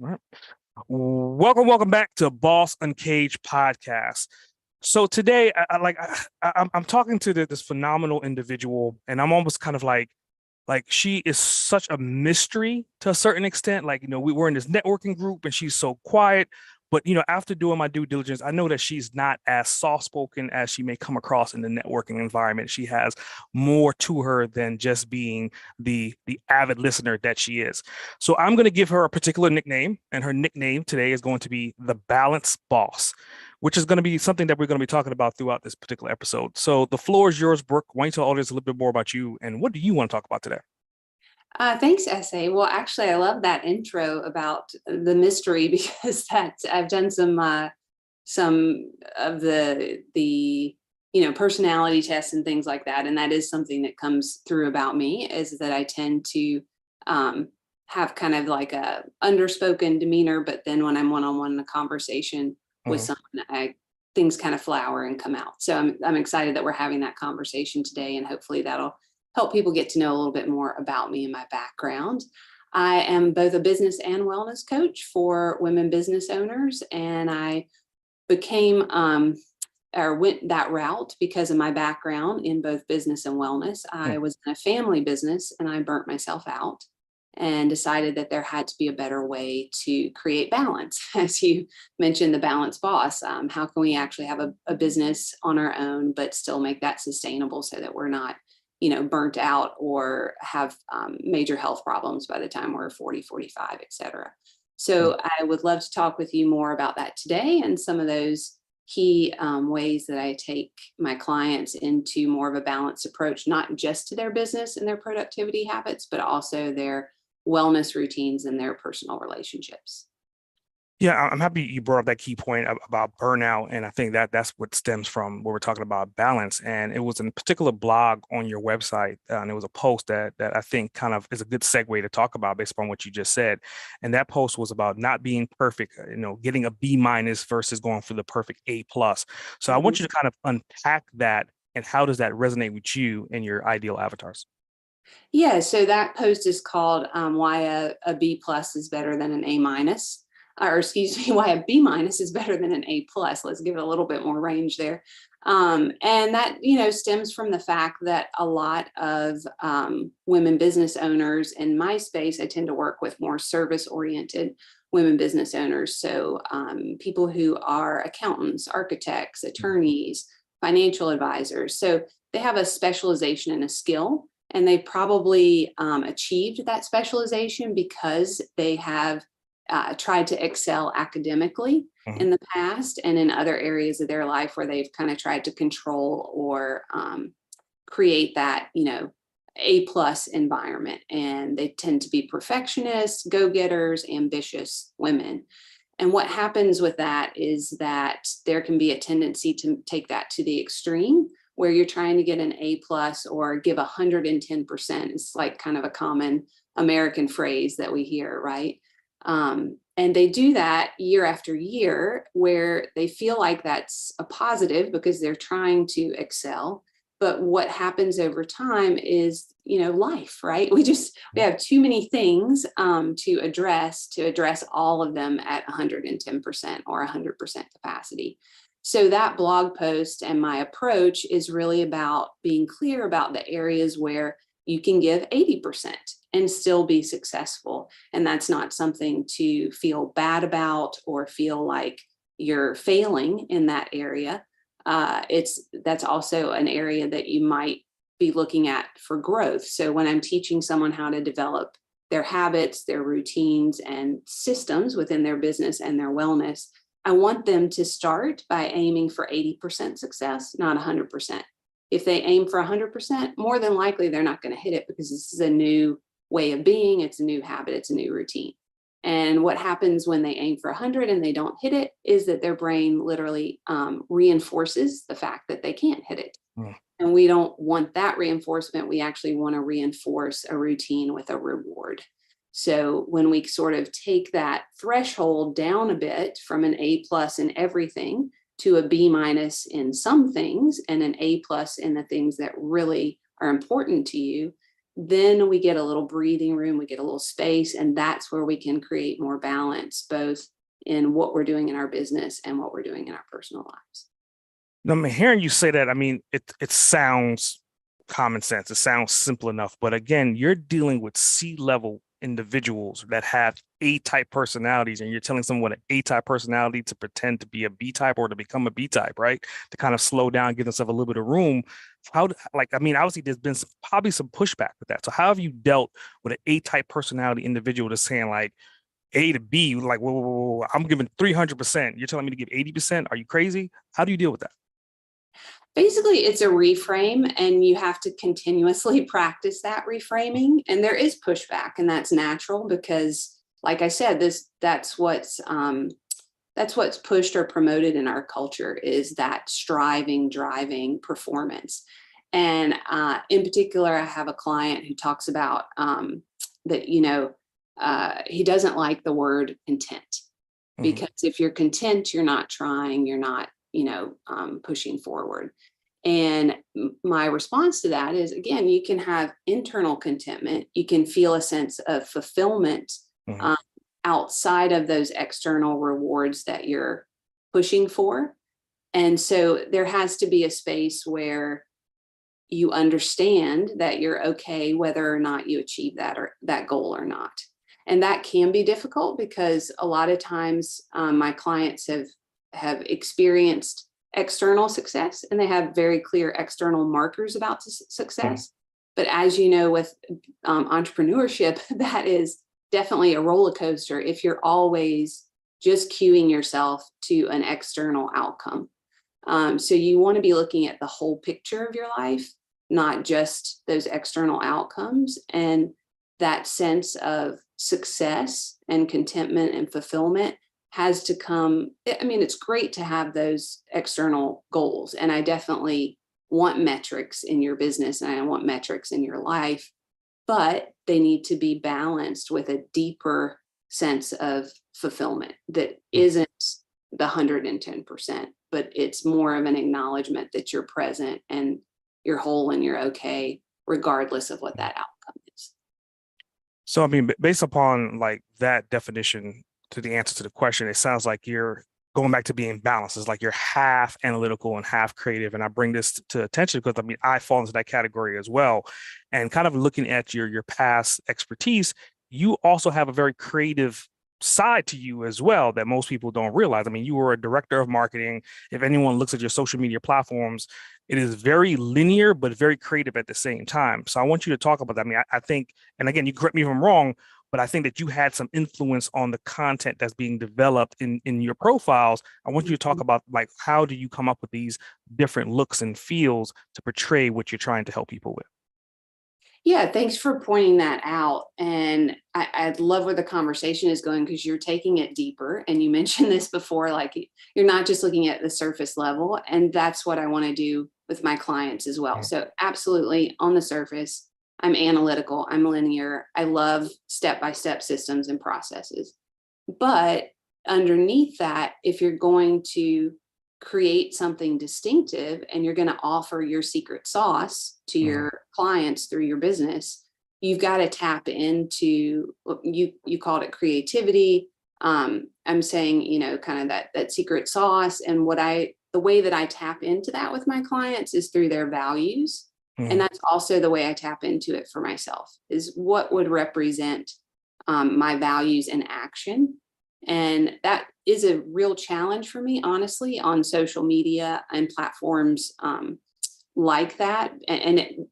All right. Welcome back to Boss Uncaged podcast. So today, I'm talking to this phenomenal individual, and I'm almost kind of like she is such a mystery to a certain extent. Like, we were in this networking group, and she's so quiet. But after doing my due diligence, I know that she's not as soft-spoken as she may come across in the networking environment. She has more to her than just being the avid listener that she is. So I'm going to give her a particular nickname, and her nickname today is going to be the Balance Boss, which is going to be something that we're going to be talking about throughout this particular episode. So the floor is yours, Brooke. Why don't you tell the audience a little bit more about you and what do you want to talk about today? Thanks, SA. Well, actually, I love that intro about the mystery because I've done some of the personality tests and things like that, and that is something that comes through about me is that I tend to have kind of like a underspoken demeanor, but then when I'm one-on-one in a conversation with someone, things kind of flower and come out. So I'm excited that we're having that conversation today, and hopefully that'll help people get to know a little bit more about me and my background. I am both a business and wellness coach for women business owners, and I became or went that route because of my background in both business and wellness. I was in a family business and I burnt myself out and decided that there had to be a better way to create balance. As you mentioned, the balance boss, how can we actually have a business on our own, but still make that sustainable so that we're not burnt out or have major health problems by the time we're 40, 45, et cetera. So I would love to talk with you more about that today and some of those key ways that I take my clients into more of a balanced approach, not just to their business and their productivity habits, but also their wellness routines and their personal relationships. Yeah, I'm happy you brought up that key point about burnout. And I think that's what stems from what we're talking about balance. And it was in a particular blog on your website. And it was a post that I think kind of is a good segue to talk about based upon what you just said. And that post was about not being perfect, getting a B minus versus going for the perfect A plus. So I want you to kind of unpack that and how does that resonate with you and your ideal avatars? Yeah, so that post is called Why a B plus is better than an A minus. Or excuse me, why a B minus is better than an A plus. Let's give it a little bit more range there. And that, stems from the fact that a lot of women business owners in my space, I tend to work with more service oriented women business owners. So people who are accountants, architects, attorneys, financial advisors. So they have a specialization in a skill, and they probably achieved that specialization because they have tried to excel academically in the past and in other areas of their life where they've kind of tried to control or create that, A plus environment. And they tend to be perfectionists, go-getters, ambitious women. And what happens with that is that there can be a tendency to take that to the extreme where you're trying to get an A plus or give 110%. It's like kind of a common American phrase that we hear, right? And they do that year after year where they feel like that's a positive because they're trying to excel. But what happens over time is, life, right? We have too many things to address all of them at 110% or 100% capacity. So that blog post and my approach is really about being clear about the areas where you can give 80% and still be successful. And that's not something to feel bad about or feel like you're failing in that area. That's also an area that you might be looking at for growth. So when I'm teaching someone how to develop their habits, their routines, and systems within their business and their wellness, I want them to start by aiming for 80% success, not 100%. If they aim for 100%, more than likely they're not going to hit it because this is a new way of being. It's a new habit. It's a new routine. And what happens when they aim for 100 and they don't hit it is that their brain literally reinforces the fact that they can't hit it. And we don't want that reinforcement. We actually want to reinforce a routine with a reward. So when we sort of take that threshold down a bit from an A plus in everything to a B minus in some things and an A plus in the things that really are important to you, then we get a little breathing room, we get a little space, and that's where we can create more balance, both in what we're doing in our business and what we're doing in our personal lives. Now, I'm hearing you say that. I mean, it sounds common sense. It sounds simple enough. But again, you're dealing with C-level individuals that have A-type personalities, and you're telling someone an A-type personality to pretend to be a B-type or to become a B-type, right? To kind of slow down, give themselves a little bit of room. Obviously, there's been probably some pushback with that. So how have you dealt with an A-type personality individual that's saying like A to B, like, whoa, whoa, whoa, I'm giving 300%. You're telling me to give 80%? Are you crazy? How do you deal with that? Basically, it's a reframe, and you have to continuously practice that reframing. And there is pushback, and that's natural because, like I said, that's what's pushed or promoted in our culture, is that striving, driving performance. And in particular, I have a client who talks about that, he doesn't like the word content, because if you're content, you're not trying, you're not pushing forward. And my response to that is, again, you can have internal contentment. You can feel a sense of fulfillment outside of those external rewards that you're pushing for. And so there has to be a space where you understand that you're okay whether or not you achieve that or that goal or not. And that can be difficult because a lot of times my clients have experienced external success, and they have very clear external markers about success. But as you know, with entrepreneurship, that is definitely a roller coaster if you're always just cueing yourself to an external outcome. So you want to be looking at the whole picture of your life, not just those external outcomes. And that sense of success and contentment and fulfillment has to come. I mean, it's great to have those external goals, and I definitely want metrics in your business and I want metrics in your life, but they need to be balanced with a deeper sense of fulfillment that isn't the 110%, but it's more of an acknowledgement that you're present and you're whole and you're okay, regardless of what that outcome is. So, I mean, based upon like that definition to the answer to the question, it sounds like you're going back to being balanced. It's like you're half analytical and half creative. And I bring this to attention because, I mean, I fall into that category as well. And kind of looking at your past expertise, you also have a very creative side to you as well that most people don't realize. I mean, you were a director of marketing. If anyone looks at your social media platforms, it is very linear, but very creative at the same time. So I want you to talk about that. I mean, I think, and again, you correct me if I'm wrong, but I think that you had some influence on the content that's being developed in your profiles. I want you to talk about, like, how do you come up with these different looks and feels to portray what you're trying to help people with? Yeah, thanks for pointing that out. And I love where the conversation is going, because you're taking it deeper. And you mentioned this before, like you're not just looking at the surface level. And that's what I want to do with my clients as well. So absolutely, on the surface, I'm analytical, I'm linear, I love step-by-step systems and processes. But underneath that, if you're going to create something distinctive and you're going to offer your secret sauce to your clients through your business, you've got to tap into, you called it creativity. I'm saying, kind of that secret sauce. And the way that I tap into that with my clients is through their values. And that's also the way I tap into it for myself, is what would represent my values in action. And that is a real challenge for me, honestly, on social media and platforms like that. And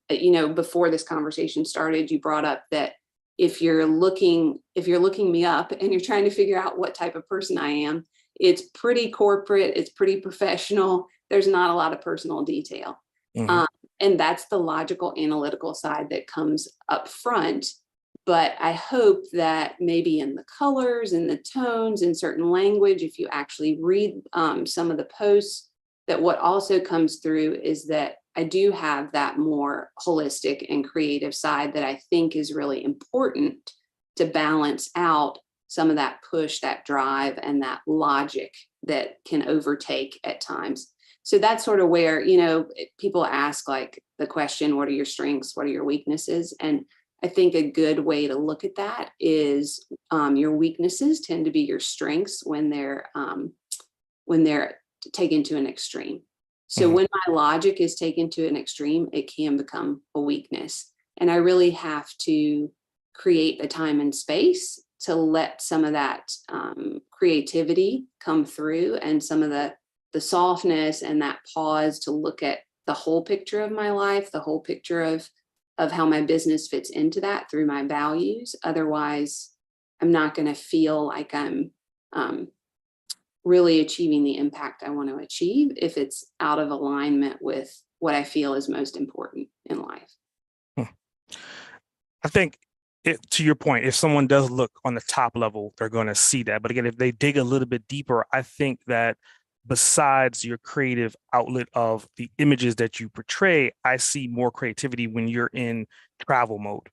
before this conversation started, you brought up that if you're looking me up and you're trying to figure out what type of person I am, it's pretty corporate, it's pretty professional. There's not a lot of personal detail. And that's the logical, analytical side that comes up front. But I hope that maybe in the colors and the tones and certain language, if you actually read some of the posts, that what also comes through is that I do have that more holistic and creative side that I think is really important to balance out some of that push, that drive, and that logic that can overtake at times. So that's sort of where, people ask like the question, what are your strengths? What are your weaknesses? And I think a good way to look at that is your weaknesses tend to be your strengths when they're taken to an extreme. So Mhm. when my logic is taken to an extreme, it can become a weakness. And I really have to create the time and space to let some of that creativity come through, and some of the softness and that pause to look at the whole picture of my life, the whole picture of how my business fits into that through my values. Otherwise, I'm not going to feel like I'm um, really achieving the impact I want to achieve if it's out of alignment with what I feel is most important in life. Hmm. I think to your point, if someone does look on the top level, they're going to see that. But again, if they dig a little bit deeper, I think that besides your creative outlet of the images that you portray, I see more creativity when you're in travel mode.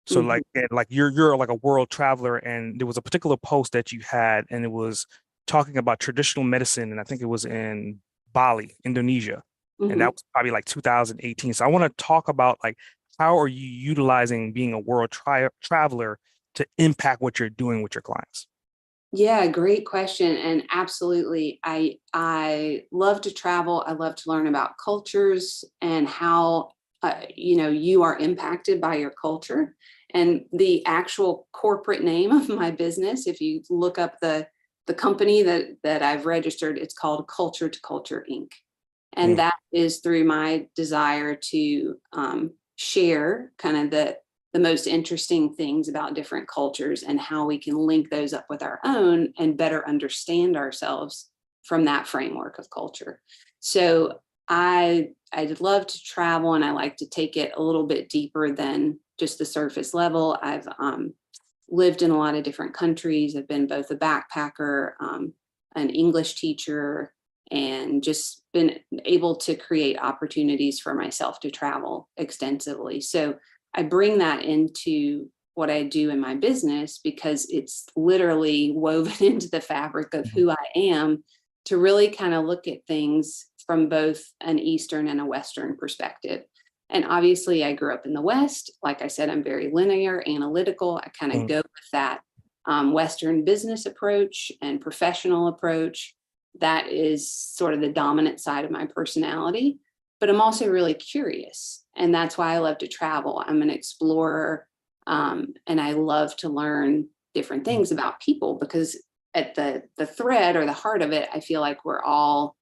So Mhm. like you're like a world traveler, and there was a particular post that you had, and it was talking about traditional medicine, and I think it was in Bali, Indonesia, and that Mhm. was probably like 2018. So I want to talk about like how are you utilizing being a world traveler to impact what you're doing with your clients? Yeah, great question. And absolutely, I love to travel. I love to learn about cultures and how you are impacted by your culture. And the actual corporate name of my business, if you look up the company that I've registered, it's called Culture to Culture Inc. And Mm, that is through my desire to share kind of the most interesting things about different cultures and how we can link those up with our own and better understand ourselves from that framework of culture. So I'd love to travel, and I like to take it a little bit deeper than just the surface level. I've lived in a lot of different countries. I've been both a backpacker, an English teacher, and just been able to create opportunities for myself to travel extensively. So I bring that into what I do in my business because it's literally woven into the fabric of mhm, who I am, to really kind of look at things from both an Eastern and a Western perspective. And obviously, I grew up in the West. Like I said, I'm very linear, analytical. I kind of mm, go with that Western business approach and professional approach. That is sort of the dominant side of my personality. But I'm also really curious. And that's why I love to travel. I'm an explorer, and I love to learn different mm, things about people, because at the thread or the heart of it, I feel like we all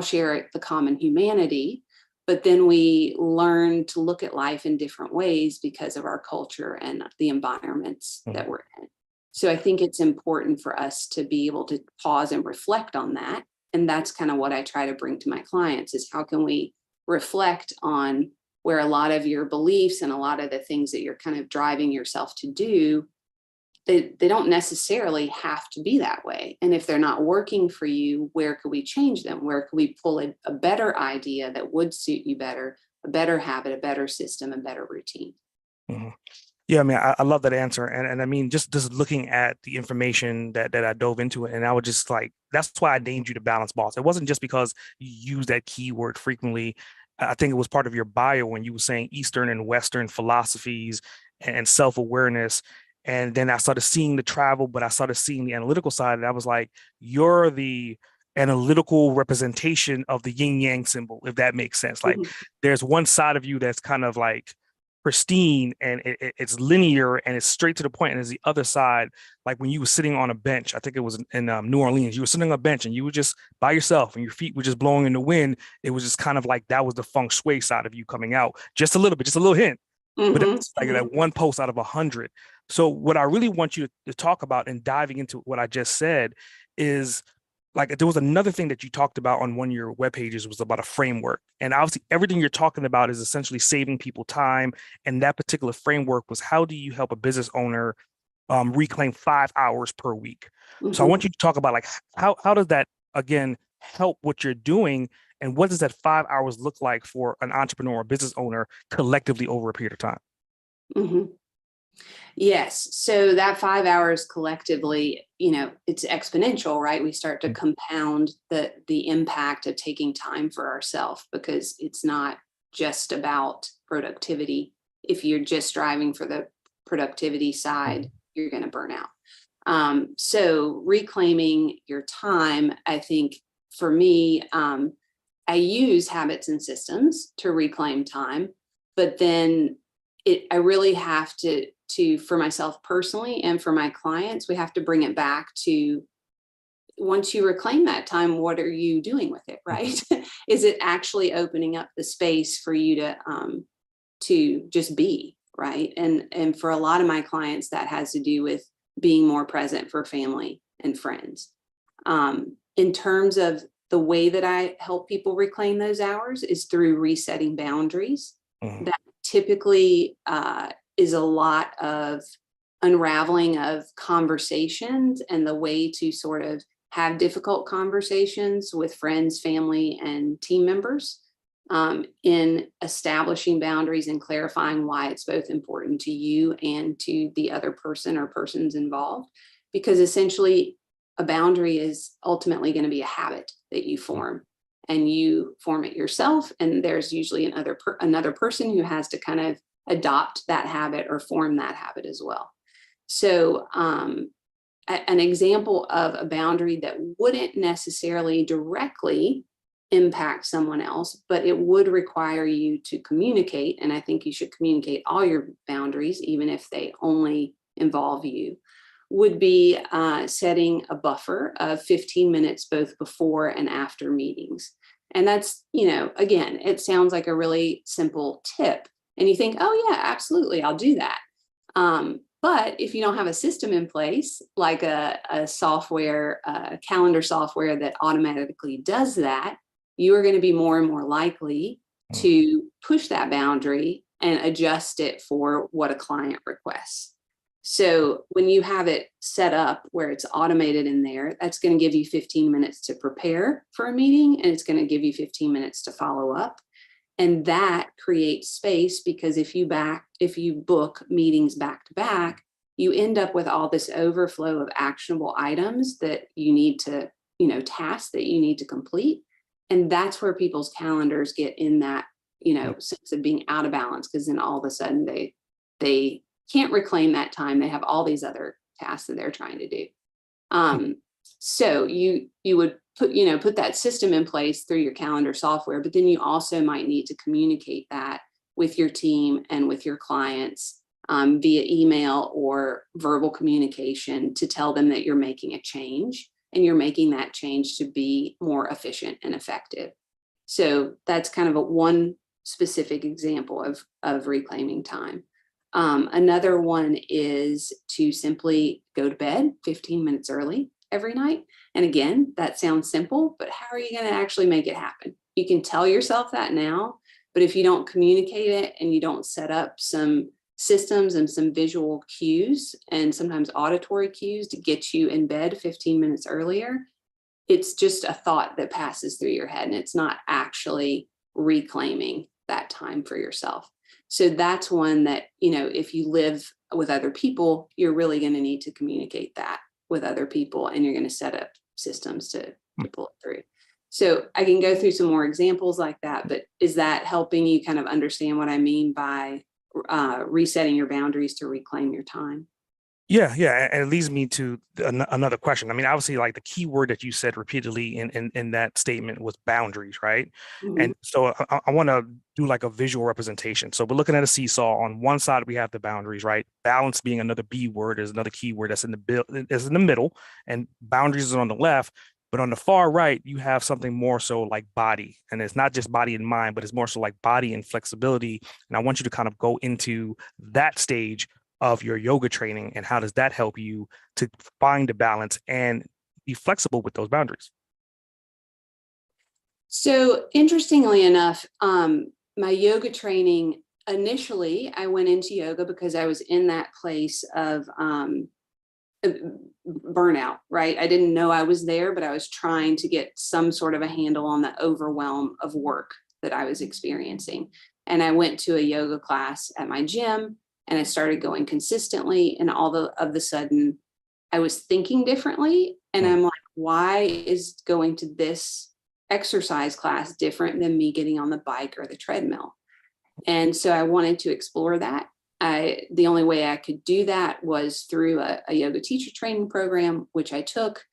share the common humanity, but then we learn to look at life in different ways because of our culture and the environments mm. that we're in. So I think it's important for us to be able to pause and reflect on that. And that's kind of what I try to bring to my clients, is how can we reflect on where a lot of your beliefs and a lot of the things that you're kind of driving yourself to do, they don't necessarily have to be that way. And if they're not working for you, where could we change them? Where could we pull a better idea that would suit you better, a better habit, a better system, a better routine? Mhm. Yeah, I mean, I love that answer, and I mean, just looking at the information that I dove into it, and I would just like that's why I named you the balance boss. It wasn't just because you use that keyword frequently. I think it was part of your bio when you were saying Eastern and Western philosophies and self-awareness. And then I started seeing the travel, but I started seeing the analytical side, and I was like, you're the analytical representation of the yin yang symbol, if that makes sense. Like, Mhm. there's one side of you that's kind of like pristine and it's linear and it's straight to the point. And there's the other side, like when you were sitting on a bench, I think it was in New Orleans, you were sitting on a bench and you were just by yourself and your feet were just blowing in the wind. It was just kind of like that was the feng shui side of you coming out just a little bit, just a little hint. But Mhm. that's like Mhm. that one post out of 100. So what I really want you to talk about and diving into what I just said is like there was another thing that you talked about on one of your web pages was about a framework. And obviously everything you're talking about is essentially saving people time. And that particular framework was how do you help a business owner reclaim 5 hours per week? So I Mhm. want you to talk about like how does that again help what you're doing, and what does that 5 hours look like for an entrepreneur or business owner collectively over a period of time? Mhm. Yes. So that 5 hours collectively, it's exponential, right? We start to compound the impact of taking time for ourselves, because it's not just about productivity. if you're just striving for the productivity side, you're going to burn out. So reclaiming your time, I think for me, I use habits and systems to reclaim time, but then I really have to, for myself personally and for my clients, we have to bring it back to, once you reclaim that time, what are you doing with it, right? Is it actually opening up the space for you to just be, right? And for a lot of my clients, that has to do with being more present for family and friends. In terms of the way that I help people reclaim those hours is through resetting boundaries. That typically is a lot of unraveling of conversations and the way to sort of have difficult conversations with friends, family, and team members, in establishing boundaries and clarifying why it's both important to you and to the other person or persons involved. Because essentially, a boundary is ultimately going to be a habit that you form, and you form it yourself. And there's usually another person who has to kind of adopt that habit or form that habit as well. So, an example of a boundary that wouldn't necessarily directly impact someone else, but it would require you to communicate. And I think you should communicate all your boundaries, even if they only involve you, would be setting a buffer of 15 minutes both before and after meetings. And that's, again, it sounds like a really simple tip. And you think, oh yeah, absolutely, I'll do that. But if you don't have a system in place, like a software, a calendar software that automatically does that, you are going to be more and more likely to push that boundary and adjust it for what a client requests. So when you have it set up where it's automated in there, that's going to give you 15 minutes to prepare for a meeting, and it's going to give you 15 minutes to follow up. And that creates space, because if you book meetings back to back, you end up with all this overflow of actionable items that you need to, tasks that you need to complete. And that's where people's calendars get in that, sense of being out of balance, because then all of a sudden they can't reclaim that time. They have all these other tasks that they're trying to do. So you would put that system in place through your calendar software, but then you also might need to communicate that with your team and with your clients via email or verbal communication to tell them that you're making a change, and you're making that change to be more efficient and effective. So that's kind of one specific example of reclaiming time. Another one is to simply go to bed 15 minutes early every night. And again, that sounds simple, but how are you going to actually make it happen? You can tell yourself that now, but if you don't communicate it and you don't set up some systems and some visual cues and sometimes auditory cues to get you in bed 15 minutes earlier, it's just a thought that passes through your head, and it's not actually reclaiming that time for yourself. So that's one that, if you live with other people, you're really going to need to communicate that with other people, and you're going to set up systems to pull it through. So I can go through some more examples like that, but is that helping you kind of understand what I mean by resetting your boundaries to reclaim your time? Yeah. And it leads me to another question. I mean, obviously, like the key word that you said repeatedly in that statement was boundaries, right? Mm-hmm. And so I want to do like a visual representation. So we're looking at a seesaw. On one side, we have the boundaries, right? Balance being another B word is another key word that's in the middle, and boundaries is on the left. But on the far right, you have something more so like body. And it's not just body and mind, but it's more so like body and flexibility. And I want you to kind of go into that stage of your yoga training, and how does that help you to find a balance and be flexible with those boundaries? So interestingly enough, my yoga training, initially, I went into yoga because I was in that place of burnout, right? I didn't know I was there, but I was trying to get some sort of a handle on the overwhelm of work that I was experiencing. And I went to a yoga class at my gym, and I started going consistently, and all of the sudden I was thinking differently. And I'm like, why is going to this exercise class different than me getting on the bike or the treadmill? And so I wanted to explore that. The only way I could do that was through a yoga teacher training program, which I took.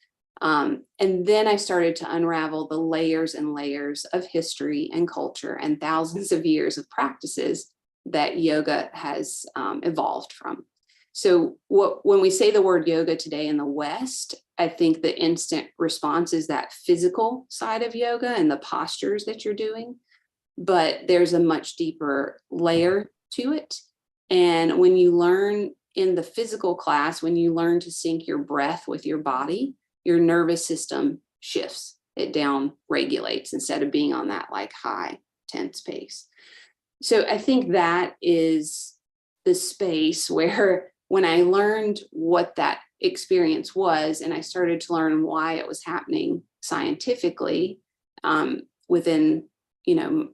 And then I started to unravel the layers and layers of history and culture and thousands of years of practices that yoga has evolved from. So when we say the word yoga today in the West, I think the instant response is that physical side of yoga and the postures that you're doing. But there's a much deeper layer to it. And when you learn in the physical class, when you learn to sync your breath with your body, your nervous system shifts, it down regulates instead of being on that like high tense pace. So I think that is the space where when I learned what that experience was, and I started to learn why it was happening scientifically within,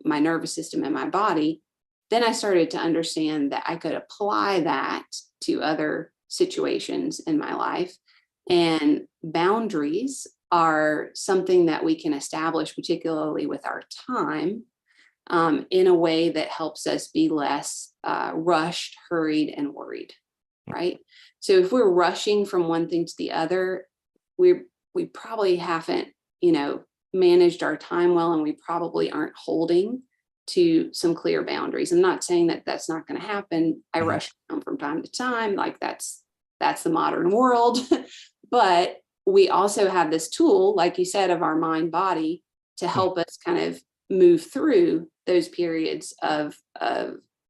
my nervous system and my body, then I started to understand that I could apply that to other situations in my life. And boundaries are something that we can establish, particularly with our time, in a way that helps us be less rushed, hurried, and worried, right? So if we're rushing from one thing to the other, we probably haven't, managed our time well, and we probably aren't holding to some clear boundaries. I'm not saying that that's not going to happen. I rush around from time to time, like that's the modern world. But we also have this tool, like you said, of our mind body to help us kind of move through those periods of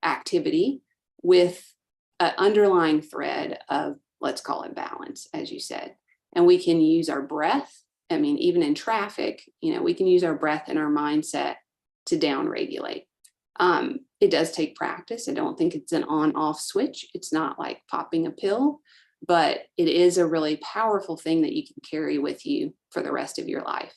activity with an underlying thread of, let's call it balance, as you said. And we can use our breath. I mean, even in traffic, we can use our breath and our mindset to down regulate. It does take practice. I don't think it's an on-off switch. It's not like popping a pill, but it is a really powerful thing that you can carry with you for the rest of your life.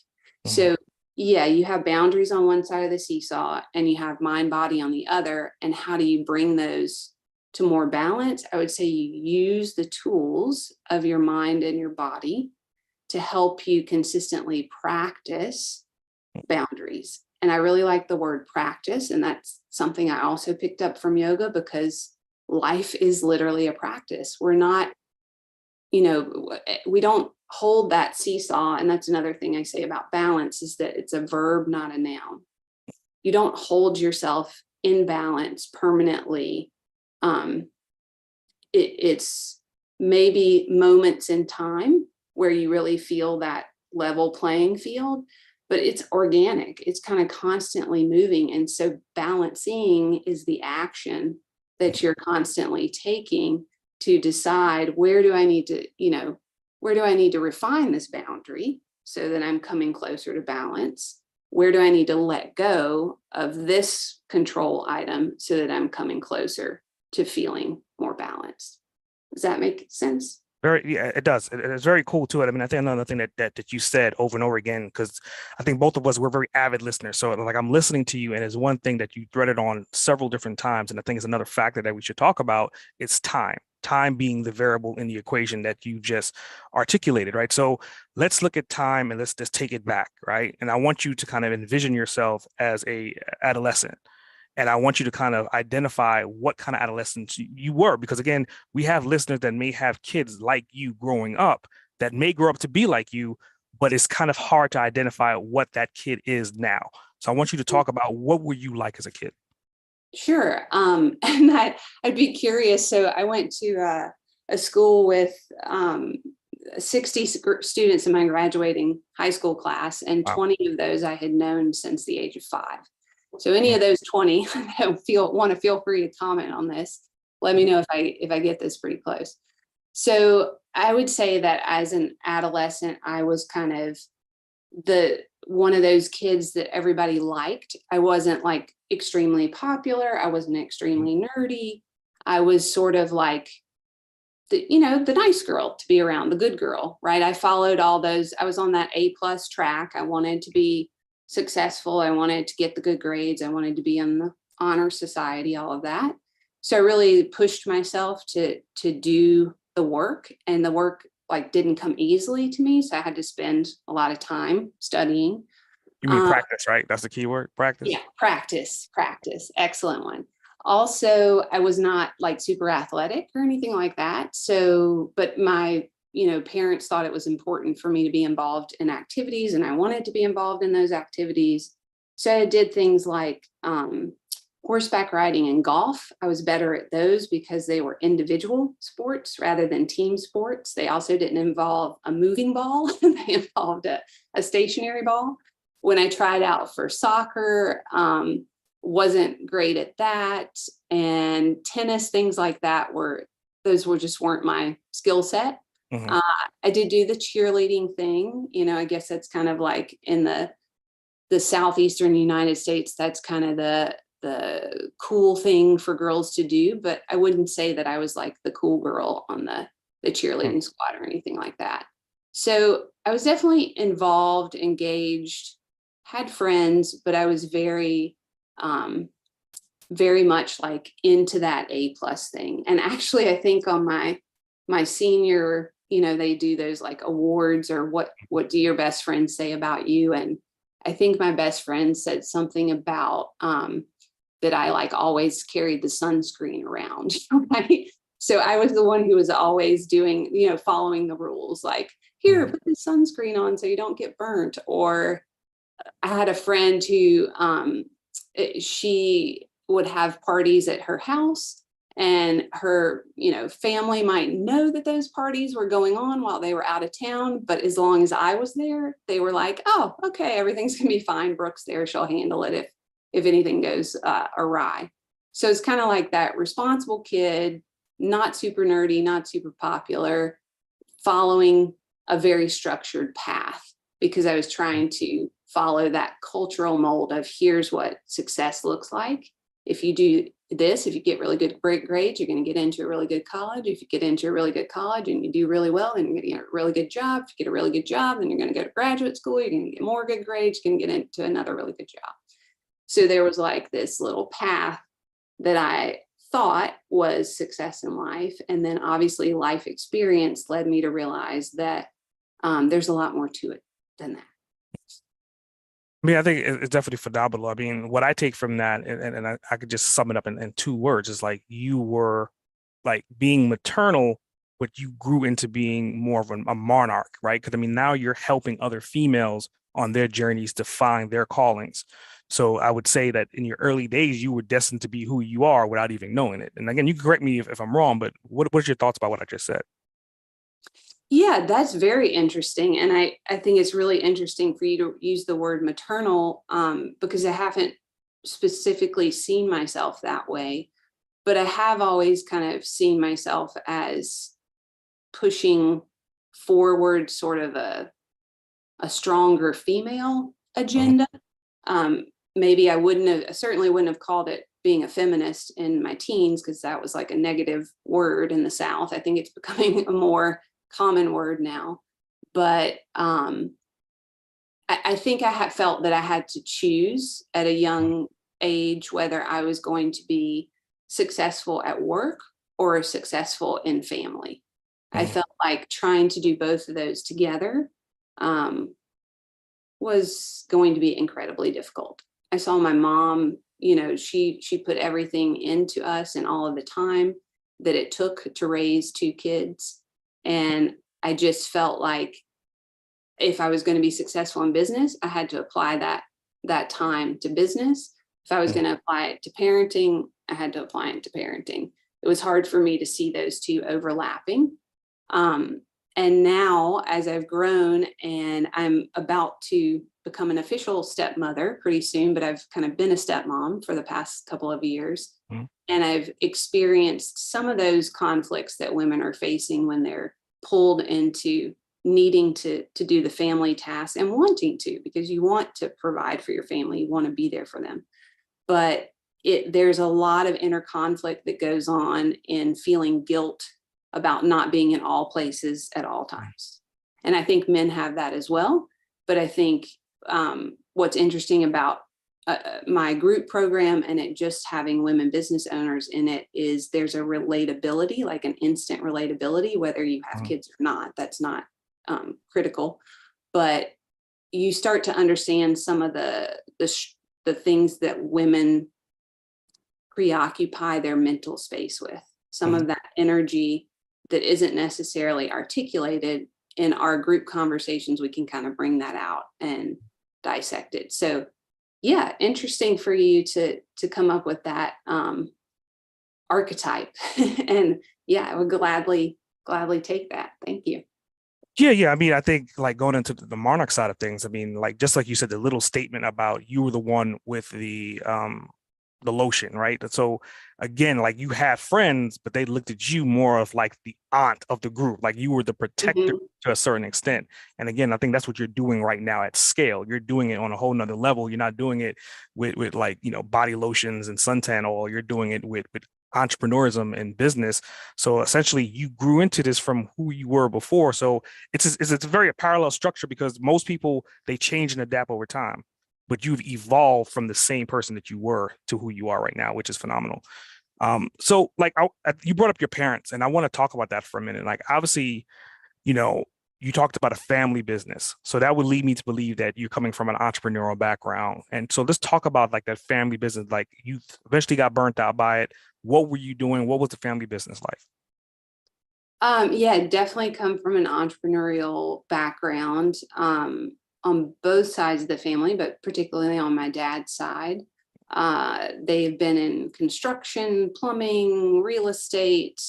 So yeah, you have boundaries on one side of the seesaw and you have mind body on the other. And how do you bring those to more balance? I would say you use the tools of your mind and your body to help you consistently practice boundaries. And I really like the word practice. And that's something I also picked up from yoga, because life is literally a practice. We're not, we don't hold that seesaw. And that's another thing I say about balance, is that it's a verb, not a noun. You don't hold yourself in balance permanently. It's maybe moments in time where you really feel that level playing field, but it's organic. It's kind of constantly moving. And so balancing is the action that you're constantly taking to decide, where do I need to refine this boundary so that I'm coming closer to balance? Where do I need to let go of this control item so that I'm coming closer to feeling more balanced? Does that make sense? Yeah, it does. It's very cool to it. I mean, I think another thing that you said over and over again, because I think both of us, we're very avid listeners. So like I'm listening to you, and it's one thing that you threaded on several different times. And I think it's another factor that we should talk about. It's time being the variable in the equation that you just articulated, right? So let's look at time and let's just take it back, right? And I want you to kind of envision yourself as a adolescent. And I want you to kind of identify what kind of adolescent you were, because again, we have listeners that may have kids like you growing up that may grow up to be like you, but it's kind of hard to identify what that kid is now. So I want you to talk about, what were you like as a kid? Sure. And I'd be curious. So I went to a school with 60 students in my graduating high school class, and Wow. 20 of those I had known since the age of 5. So any of those 20 that want to feel free to comment on this, let me know if I get this pretty close. So I would say that as an adolescent, I was kind of one of those kids that everybody liked. I wasn't like extremely popular. I wasn't extremely nerdy. I was sort of like the nice girl to be around, the good girl, right? I followed all those. I was on that A+ track. I wanted to be successful. I wanted to get the good grades. I wanted to be in the honor society, all of that. So I really pushed myself to do the work, and the work like didn't come easily to me. So I had to spend a lot of time studying. You mean practice, right? That's the key word, practice. Yeah, practice. Excellent one. Also, I was not like super athletic or anything like that. So, but my, parents thought it was important for me to be involved in activities, and I wanted to be involved in those activities. So I did things like horseback riding and golf. I was better at those because they were individual sports rather than team sports. They also didn't involve a moving ball. They involved a stationary ball. When I tried out for soccer, wasn't great at that. And tennis, things like that those just weren't my skill set. Mm-hmm. I did do the cheerleading thing. I guess that's kind of like in the southeastern United States, that's kind of the cool thing for girls to do, but I wouldn't say that I was like the cool girl on the cheerleading squad or anything like that. So I was definitely involved, engaged, had friends, but I was very much like into that A+ thing. And actually, I think on my senior, they do those like awards, or what do your best friends say about you? And I think my best friend said something about that I like always carried the sunscreen around. Right? So I was the one who was always doing, following the rules, like, here, put the sunscreen on so you don't get burnt. Or I had a friend who she would have parties at her house, and her, family might know that those parties were going on while they were out of town. But as long as I was there, they were like, oh, okay, everything's gonna be fine. Brooke's there, she'll handle it if anything goes awry. So it's kind of like that responsible kid, not super nerdy, not super popular, following a very structured path, because I was trying to follow that cultural mold of, here's what success looks like. If you do this, if you get really good grades, you're going to get into a really good college. If you get into a really good college and you do really well, then you're going to get a really good job. If you get a really good job, then you're going to go to graduate school. You're going to get more good grades. You're going to get into another really good job. So there was like this little path that I thought was success in life. And then obviously life experience led me to realize that there's a lot more to it than that. I mean, I think it's definitely phenomenal. I mean, what I take from that, and I could just sum it up in 2 words, is like, you were like being maternal, but you grew into being more of a monarch, right? Because I mean, now you're helping other females on their journeys to find their callings. So I would say that in your early days, you were destined to be who you are without even knowing it. And again, you can correct me if I'm wrong, but what's your thoughts about what I just said? Yeah, that's very interesting. And I think it's really interesting for you to use the word maternal, because I haven't specifically seen myself that way, but I have always kind of seen myself as pushing forward sort of a stronger female agenda. Maybe I certainly wouldn't have called it being a feminist in my teens, because that was like a negative word in the South. I think it's becoming a more common word now. But I think I had felt that I had to choose at a young age whether I was going to be successful at work or successful in family. I felt like trying to do both of those together was going to be incredibly difficult. I saw my mom, she put everything into us and all of the time that it took to raise 2 kids. And I just felt like if I was going to be successful in business, I had to apply that time to business. If I was going to apply it to parenting, I had to apply it to parenting. It was hard for me to see those two overlapping. And now, as I've grown and I'm about to become an official stepmother pretty soon, but I've kind of been a stepmom for the past couple of years. And I've experienced some of those conflicts that women are facing when they're pulled into needing to do the family tasks and wanting to, because you want to provide for your family, you want to be there for them. But there's a lot of inner conflict that goes on in feeling guilt about not being in all places at all times. And I think men have that as well. But I think what's interesting about my group program and it just having women business owners in it is there's a relatability, like an instant relatability, whether you have kids or not. That's not critical, but you start to understand some of the things that women preoccupy their mental space with. Some Mhm. of that energy that isn't necessarily articulated in our group conversations, we can kind of bring that out and dissect it. So yeah, interesting for you to come up with that archetype. And yeah, I would gladly take that. Thank you. Yeah. I mean, I think like going into the monarch side of things, I mean, like just like you said, the little statement about you were the one with the lotion, right? And so again, like you had friends, but they looked at you more of like the aunt of the group, like you were the protector Mhm. to a certain extent. And again, I think that's what you're doing right now at scale. You're doing it on a whole nother level. You're not doing it with like, body lotions and suntan oil. You're doing it with entrepreneurism and business. So essentially you grew into this from who you were before. So it's a very parallel structure because most people, they change and adapt over time, but you've evolved from the same person that you were to who you are right now, which is phenomenal. So like you brought up your parents, and I want to talk about that for a minute. Like obviously, you know, you talked about a family business, so that would lead me to believe that you're coming from an entrepreneurial background. And so let's talk about like that family business. Like you eventually got burnt out by it. What were you doing? What was the family business like? Yeah, definitely come from an entrepreneurial background on both sides of the family, but particularly on my dad's side. They've been in construction, plumbing, real estate,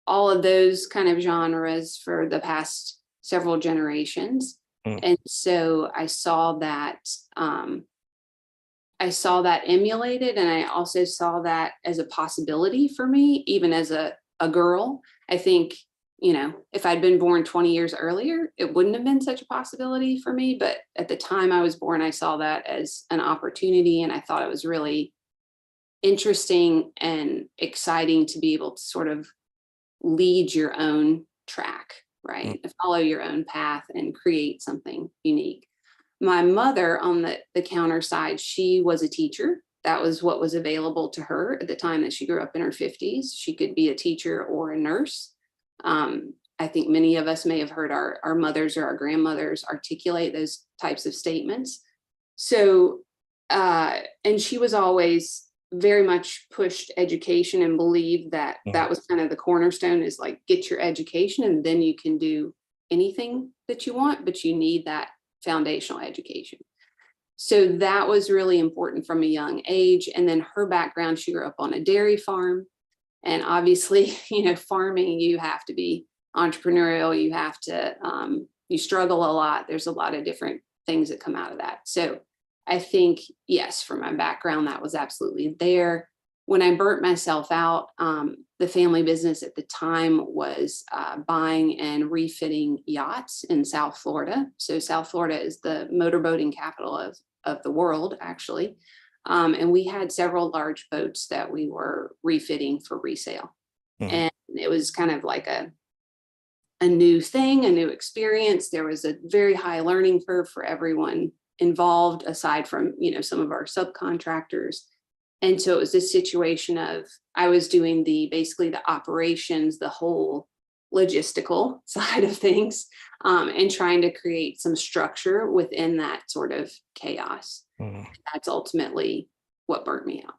all of those kind of genres for the past several generations. Mm, And so I saw that emulated, and I also saw that as a possibility for me, even as a girl. I think, if I'd been born 20 years earlier, it wouldn't have been such a possibility for me. But at the time I was born, I saw that as an opportunity, and I thought it was really interesting and exciting to be able to sort of lead your own track, mm, right? To follow your own path and create something unique. My mother on the counter side, she was a teacher. That was what was available to her at the time that she grew up in her 50s. She could be a teacher or a nurse. I think many of us may have heard our mothers or our grandmothers articulate those types of statements. So, and she was always very much pushed education and believed that mm, that was kind of the cornerstone, is like, get your education and then you can do anything that you want, but you need that foundational education. So that was really important from a young age. And then her background, she grew up on a dairy farm. And obviously, farming, you have to be entrepreneurial. You have to, you struggle a lot. There's a lot of different things that come out of that. So I think, yes, from my background, that was absolutely there. When I burnt myself out, the family business at the time was buying and refitting yachts in South Florida. So South Florida is the motorboating capital of the world, actually. And we had several large boats that we were refitting for resale. mm, And it was kind of like a new thing, a new experience. There was a very high learning curve for everyone involved, aside from, some of our subcontractors. And so it was this situation of, I was doing basically the operations, the whole logistical side of things, and trying to create some structure within that sort of chaos. mm. That's ultimately what burnt me out.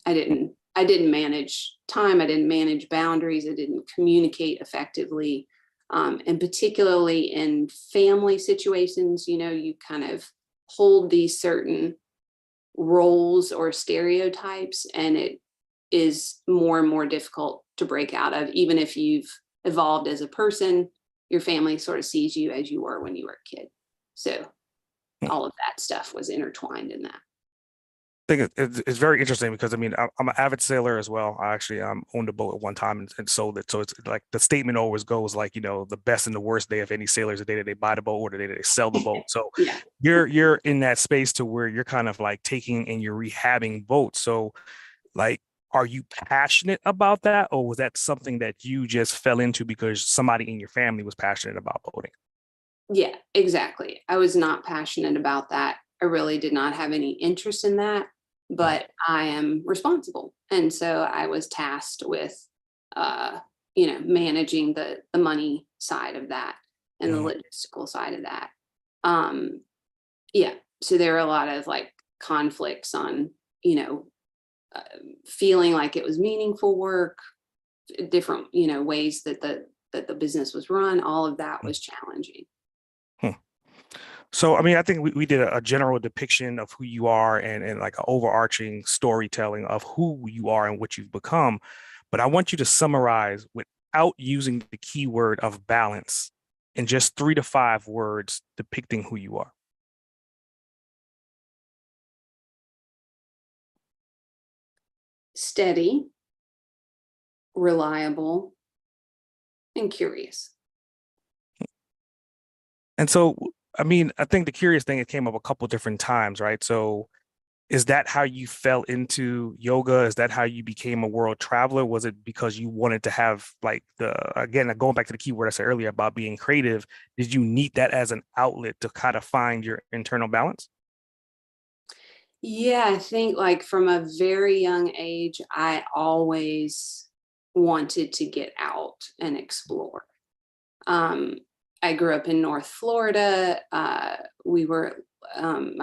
I didn't manage time. I didn't manage boundaries. I didn't communicate effectively. And particularly in family situations, you kind of hold these certain roles or stereotypes, and it is more and more difficult to break out of. Even if you've evolved as a person, your family sort of sees you as you were when you were a kid. So all of that stuff was intertwined in that. Think it's very interesting because I mean I'm an avid sailor as well. I actually owned a boat at one time and sold it. So it's like the statement always goes like the best and the worst day of any sailor is the day that they buy the boat or the day that they sell the boat. So Yeah. you're in that space to where you're kind of like taking and you're rehabbing boats. So like, are you passionate about that, or was that something that you just fell into because somebody in your family was passionate about boating? Yeah, exactly. I was not passionate about that. I really did not have any interest in that, Mm, but I am responsible. And so I was tasked with, managing the money side of that and the mm, logistical side of that. Um, yeah. So there were a lot of like conflicts on, you know, feeling like it was meaningful work, different, ways that the business was run. All of that was challenging. So, I mean, I think we did a general depiction of who you are and like an overarching storytelling of who you are and what you've become. But I want you to summarize without using the keyword of balance in just 3 to 5 words depicting who you are. Steady, reliable, and curious. And so, I mean, I think the curious thing, it came up a couple different times, right? So is that how you fell into yoga? Is that how you became a world traveler? Was it because you wanted to have like again, going back to the keyword I said earlier about being creative, did you need that as an outlet to kind of find your internal balance? Yeah, I think like from a very young age, I always wanted to get out and explore. Um, I grew up in North Florida. I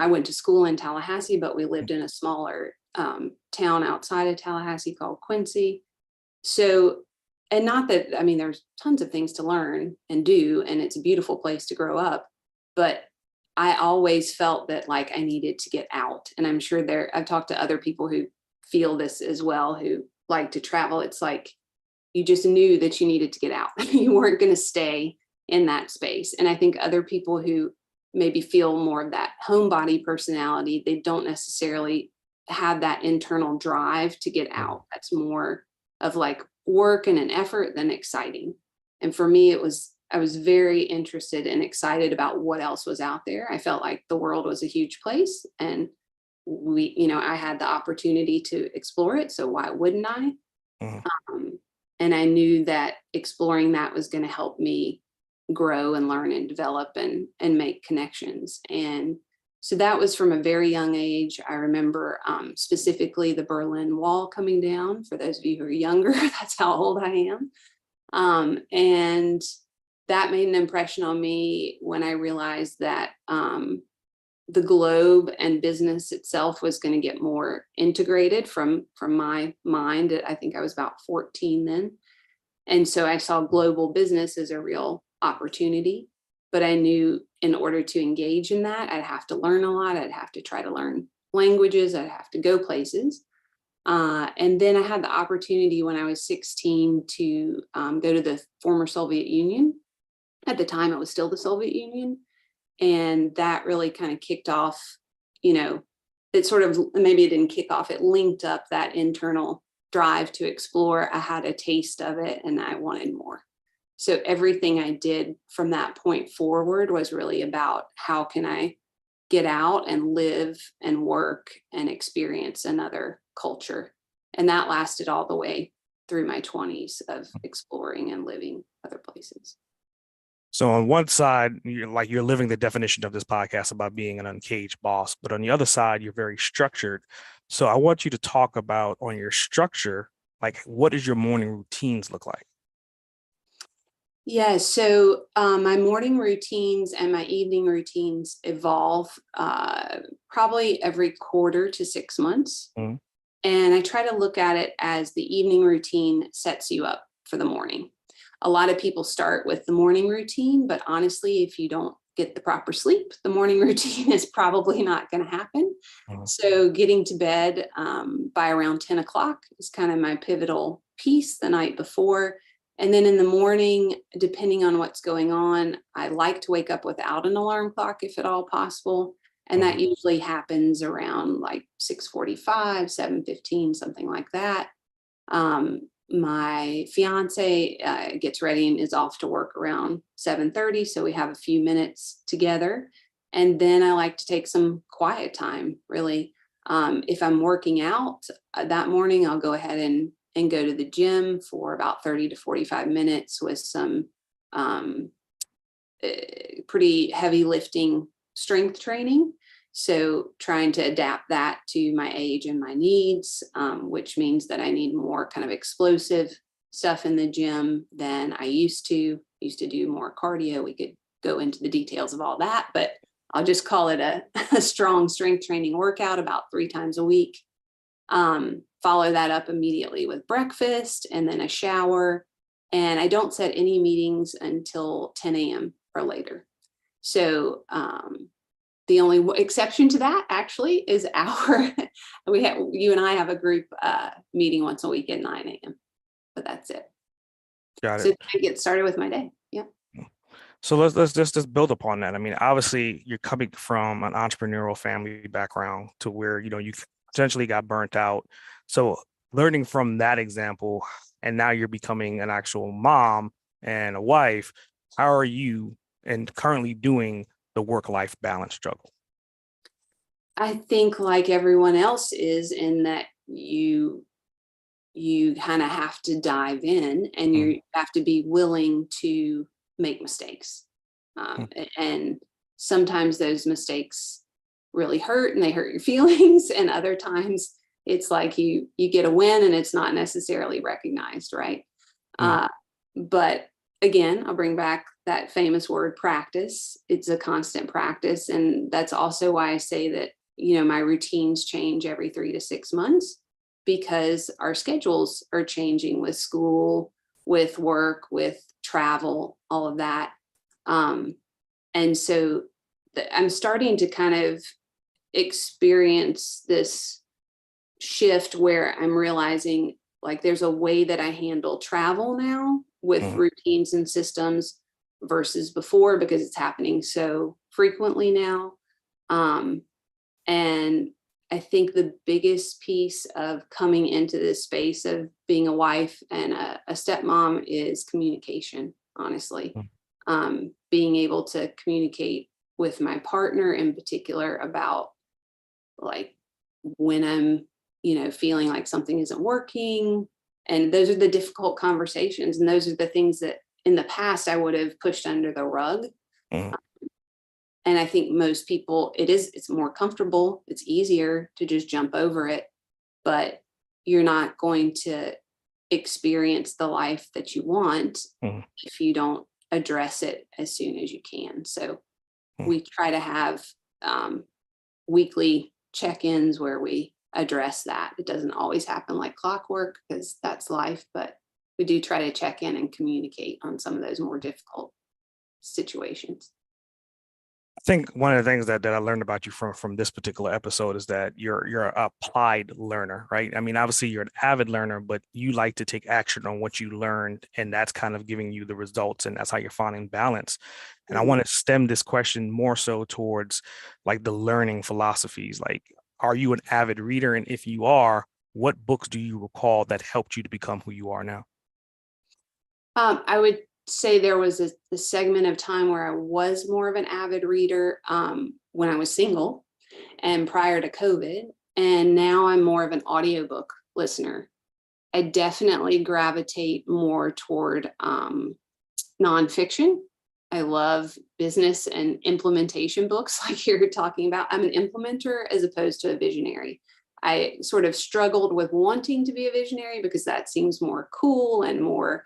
went to school in Tallahassee, but we lived in a smaller town outside of Tallahassee called Quincy. So, and not that, I mean, there's tons of things to learn and do, and it's a beautiful place to grow up, but I always felt that like I needed to get out. And I'm sure I've talked to other people who feel this as well, who like to travel. It's like you just knew that you needed to get out. You weren't going to stay in that space. And I think other people who maybe feel more of that homebody personality, they don't necessarily have that internal drive to get out. That's more of like work and an effort than exciting. And for me, I was very interested and excited about what else was out there. I felt like the world was a huge place, and I had the opportunity to explore it. So why wouldn't I? Mhm. And I knew that exploring that was going to help me grow and learn and develop and make connections. And so that was from a very young age. I remember specifically the Berlin Wall coming down. For those of you who are younger, that's how old I am. And that made an impression on me when I realized that the globe and business itself was going to get more integrated from my mind. I think I was about 14 then. And so I saw global business as a real opportunity, but I knew in order to engage in that, I'd have to learn a lot. I'd have to try to learn languages. I'd have to go places. And then I had the opportunity when I was 16 to go to the former Soviet Union. At the time, it was still the Soviet Union. And that really kind of kicked off, it sort of, maybe it didn't kick off, it linked up that internal drive to explore. I had a taste of it and I wanted more. So everything I did from that point forward was really about how can I get out and live and work and experience another culture. And that lasted all the way through my 20s of exploring and living other places. So on one side, you're living the definition of this podcast about being an uncaged boss, but on the other side, you're very structured. So I want you to talk about on your structure, like what does your morning routines look like? Yeah, so my morning routines and my evening routines evolve probably every quarter to 6 months. Mhm. And I try to look at it as the evening routine sets you up for the morning. A lot of people start with the morning routine, but honestly, if you don't get the proper sleep, the morning routine is probably not going to happen. Mhm. So getting to bed by around 10 o'clock is kind of my pivotal piece the night before. And then in the morning, depending on what's going on, I like to wake up without an alarm clock if at all possible. And that Mhm. usually happens around like 6:45, 7:15, something like that. My fiance gets ready and is off to work around 7:30, so we have a few minutes together. And then I like to take some quiet time, really. If I'm working out that morning, I'll go ahead and go to the gym for about 30 to 45 minutes with some pretty heavy lifting strength training. So trying to adapt that to my age and my needs, which means that I need more kind of explosive stuff in the gym than I used to. Used to do more cardio. We could go into the details of all that, but I'll just call it a strong strength training workout about 3 times a week. Follow that up immediately with breakfast and then a shower. And I don't set any meetings until 10 a.m. or later. So the only exception to that actually is you and I have a group meeting once a week at 9 a.m. But that's it. Got So it. I get started with my day. Yeah. So let's just build upon that. I mean, obviously, you're coming from an entrepreneurial family background to where you potentially got burnt out. So learning from that example, and now you're becoming an actual mom and a wife. How are you and currently doing the work-life balance struggle? I think like everyone else is in that you kind of have to dive in and you have to be willing to make mistakes. And sometimes those mistakes really hurt and they hurt your feelings. And other times it's like you get a win and it's not necessarily recognized, right? But again, I'll bring back that famous word, practice. It's a constant practice. And that's also why I say that, my routines change every 3 to 6 months because our schedules are changing with school, with work, with travel, all of that. And so I'm starting to kind of experience this shift where I'm realizing like there's a way that I handle travel now with routines and systems versus before because it's happening so frequently now. And I think the biggest piece of coming into this space of being a wife and a stepmom is communication, honestly. Being able to communicate with my partner in particular about like when I'm, feeling like something isn't working. And those are the difficult conversations. And those are the things that in the past I would have pushed under the rug. And I think most people, it's more comfortable. It's easier to just jump over it, but you're not going to experience the life that you want if you don't address it as soon as you can. So we try to have weekly check-ins where we address that. It doesn't always happen like clockwork because that's life, but we do try to check in and communicate on some of those more difficult situations. I think one of the things that I learned about you from this particular episode is that you're an applied learner, right? I mean, obviously you're an avid learner, but you like to take action on what you learned, and that's kind of giving you the results, and that's how you're finding balance. And I want to stem this question more so towards like the learning philosophies. Like, are you an avid reader? And if you are, what books do you recall that helped you to become who you are now? I would say there was a segment of time where I was more of an avid reader when I was single and prior to COVID. And now I'm more of an audiobook listener. I definitely gravitate more toward nonfiction. I love business and implementation books like you're talking about. I'm an implementer as opposed to a visionary. I sort of struggled with wanting to be a visionary because that seems more cool and more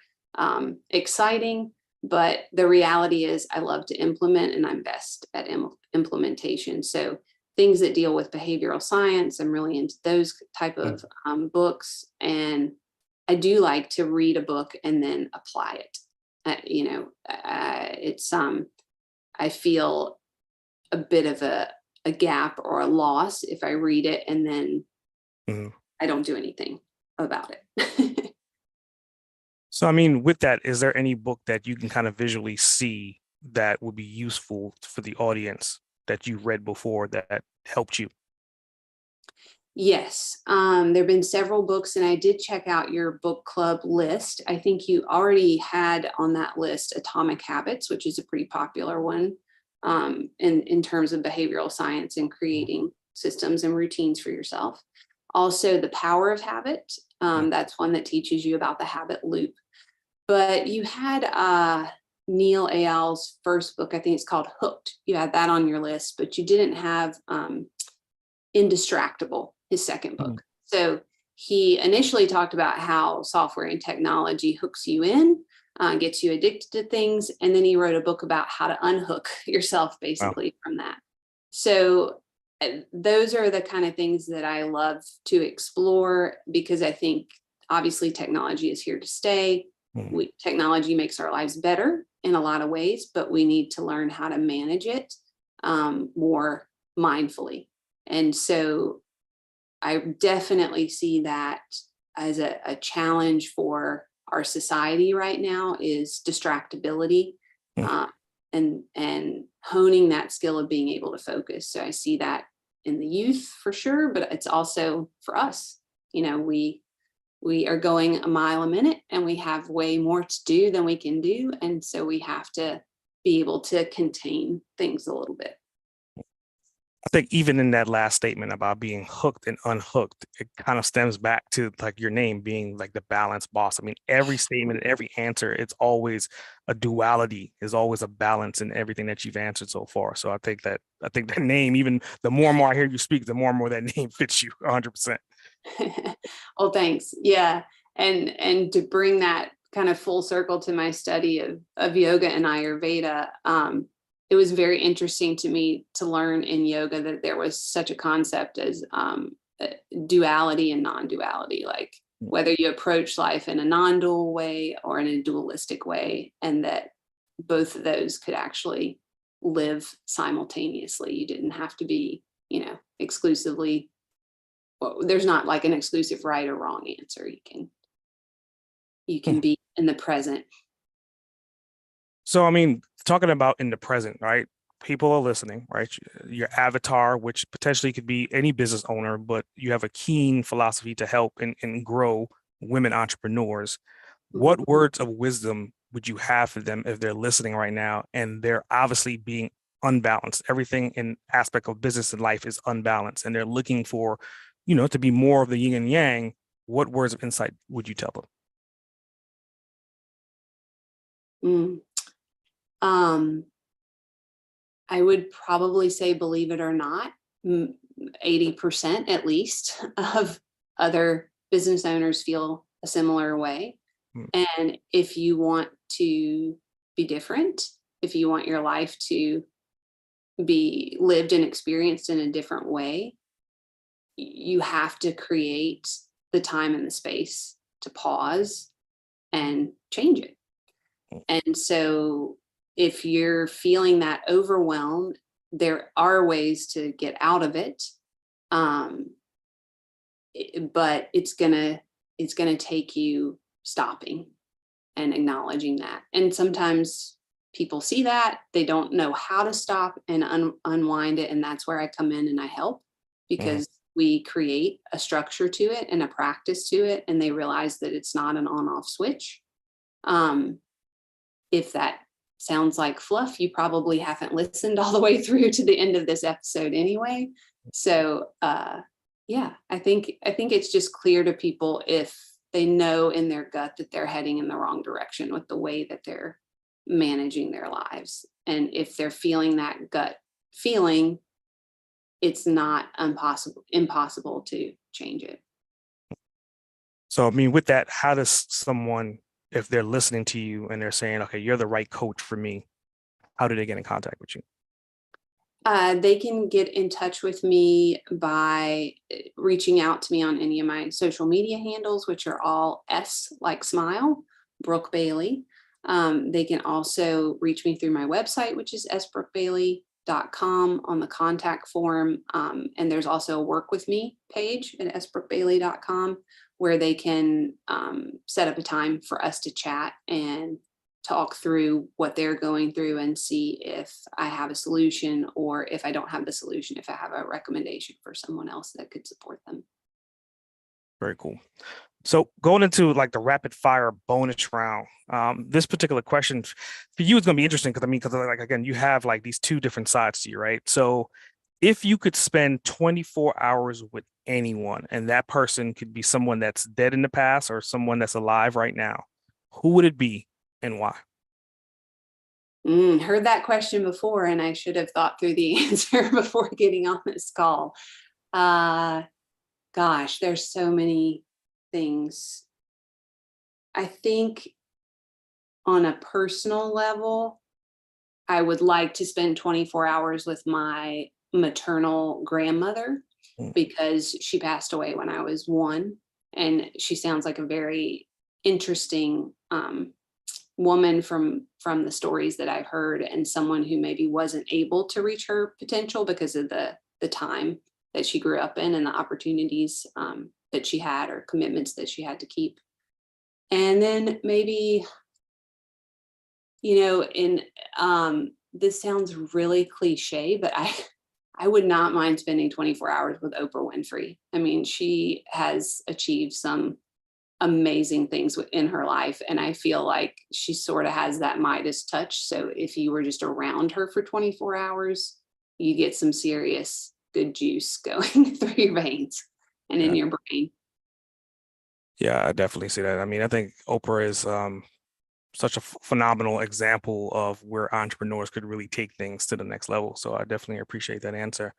exciting. But the reality is I love to implement and I'm best at implementation. So things that deal with behavioral science, I'm really into those type of books. And I do like to read a book and then apply it. I feel a bit of a gap or a loss if I read it and then I don't do anything about it. So, I mean, with that, is there any book that you can kind of visually see that would be useful for the audience that you read before that helped you? Yes, there have been several books, and I did check out your book club list. I think you already had on that list Atomic Habits, which is a pretty popular one in terms of behavioral science and creating systems and routines for yourself. Also, The Power of Habit. That's one that teaches you about the habit loop. But you had Neil Ayal's first book, I think it's called Hooked. You had that on your list, but you didn't have Indistractable, his second book. So he initially talked about how software and technology hooks you in, gets you addicted to things. And then he wrote a book about how to unhook yourself basically from that. So those are the kind of things that I love to explore, because I think obviously technology is here to stay. Technology makes our lives better in a lot of ways, but we need to learn how to manage it more mindfully. And so I definitely see that as a challenge for our society right now, is distractibility, and honing that skill of being able to focus. So I see that in the youth for sure, but it's also for us. We are going a mile a minute, and we have way more to do than we can do. And so we have to be able to contain things a little bit. I think even in that last statement about being hooked and unhooked, it kind of stems back to like your name being like the balanced boss. I mean, every statement and every answer, it's always a duality, is always a balance in everything that you've answered so far. So I think that name, even the more and more I hear you speak, the more and more that name fits you 100%. Well, thanks. Yeah. And to bring that kind of full circle to my study of yoga and Ayurveda, it was very interesting to me to learn in yoga that there was such a concept as duality and non-duality, like whether you approach life in a non-dual way or in a dualistic way, and that both of those could actually live simultaneously. You didn't have to be, exclusively, well, there's not like an exclusive right or wrong answer. You can be in the present. So, I mean, talking about in the present, right? People are listening, right? Your avatar, which potentially could be any business owner, but you have a keen philosophy to help and grow women entrepreneurs. What words of wisdom would you have for them if they're listening right now and they're obviously being unbalanced? Everything in aspect of business and life is unbalanced, and they're looking for, to be more of the yin and yang. What words of insight would you tell them? I would probably say, believe it or not, 80% at least of other business owners feel a similar way. And if you want to be different, if you want your life to be lived and experienced in a different way, you have to create the time and the space to pause and change it. And so if you're feeling that overwhelmed, there are ways to get out of it. But it's gonna take you stopping and acknowledging that. And sometimes people see that, they don't know how to stop and unwind it. And that's where I come in and I help, because we create a structure to it and a practice to it, and they realize that it's not an on-off switch. If that sounds like fluff, you probably haven't listened all the way through to the end of this episode anyway. So yeah, I think it's just clear to people if they know in their gut that they're heading in the wrong direction with the way that they're managing their lives. And if they're feeling that gut feeling, it's not impossible to change it. So, I mean, with that, how does someone, if they're listening to you and they're saying, okay, you're the right coach for me, how do they get in contact with you? They can get in touch with me by reaching out to me on any of my social media handles, which are all S like smile, Brooke Bailey. They can also reach me through my website, which is sbrookebailey.com, on the contact form. And there's also a work with me page at sbrookebailey.com, where they can set up a time for us to chat and talk through what they're going through and see if I have a solution, or if I don't have the solution, if I have a recommendation for someone else that could support them. Very cool. So going into like the rapid fire bonus round, this particular question for you is going to be interesting because like, again, you have like these two different sides to you, right? So if you could spend 24 hours with anyone, and that person could be someone that's dead in the past or someone that's alive right now, who would it be and why? Heard that question before, and I should have thought through the answer before getting on this call. Gosh, there's so many things. I think on a personal level, I would like to spend 24 hours with my maternal grandmother Mm. because she passed away when I was 1. And she sounds like a very interesting woman from the stories that I've heard, and someone who maybe wasn't able to reach her potential because of the time that she grew up in and the opportunities that she had, or commitments that she had to keep. And then maybe, in this sounds really cliche, but I would not mind spending 24 hours with Oprah Winfrey. I mean, she has achieved some amazing things in her life, and I feel like she sort of has that Midas touch. So if you were just around her for 24 hours, you get some serious good juice going through your veins and Yeah. in your brain. Yeah, I definitely see that. I mean, I think Oprah is such a phenomenal example of where entrepreneurs could really take things to the next level. So I definitely appreciate that answer.